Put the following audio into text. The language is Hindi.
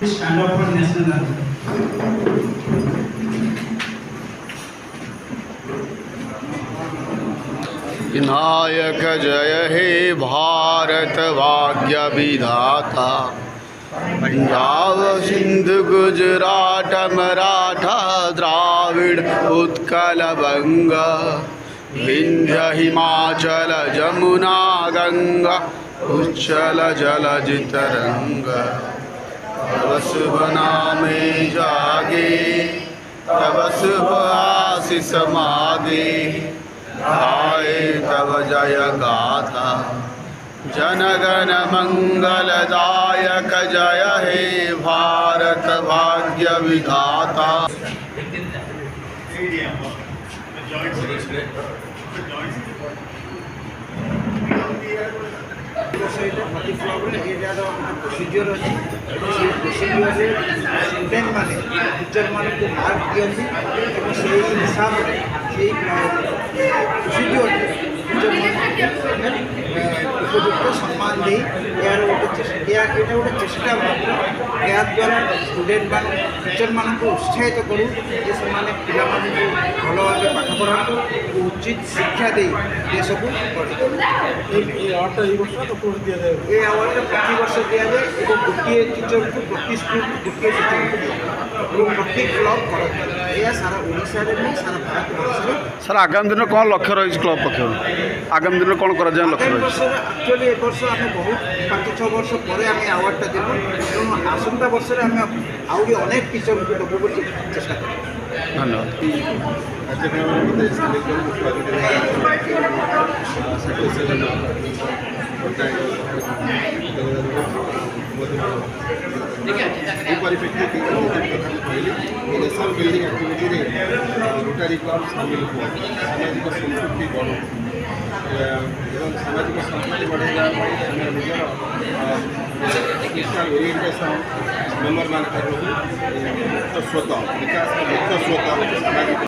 Stand up for national anthem. Vinayak जय हे भारत भाग्य विधाता। पंजाब सिंध गुजरात मराठा द्राविड़ उत्कल बंग विंध्य हिमाचल जमुना गंगा उच्चल जलज तरंग। तव शुभ नामे जागे तव शुभ आशीष मागे आए तव जय गाथा। जनगण मंगलदायक जय हे भारत भाग्य विधाता। प्रोसीजर अच्छी प्रोसीजर स्टूडेंट मैंने टीचर मान को मार्क दिखती से हिसाब से प्रोसीजर टीचर मान उपयुक्त सम्मान दे यार गोटे चेष्टा मात्र या द्वारा स्टूडेंट मान टीचर मान को उत्साहित करूँ जे से पिला भल भाव पाठ पढ़ा उचित शिक्षा दे देश को ये अवार्ड प्रति वर्ष दि जाए और गोटे टीचर को प्रति स्कूल गोटे टीचर को दिया प्रति क्लब कर सारा ओडिशा नहीं सारा भारत वर्ष सर आगामी दिन कौन लक्ष्य रही क्लब पक्ष आगामी दिन कौन कर लक्ष्य रही एक्चुअली ए वर्ष आम बहुत 5-6 वर्ष पर आम अवार्डटा देलु तेणु आसंता वर्ष आम आहरी अनेक टीचर को देवु बोली चेष्टा कर। धन्यवाद। नेशनल बिल्डिंग एक्टिविटी रोटारी क्लब सामिल हुआ सामाजिक संस्कृति गढ़ एवं सामाजिक संस्कृति बढ़ाइया निजर सोशल ओरिएंटेशन मेम्बर मान मुख्य स्रोत विकास मुख्य स्रोत सामाजिक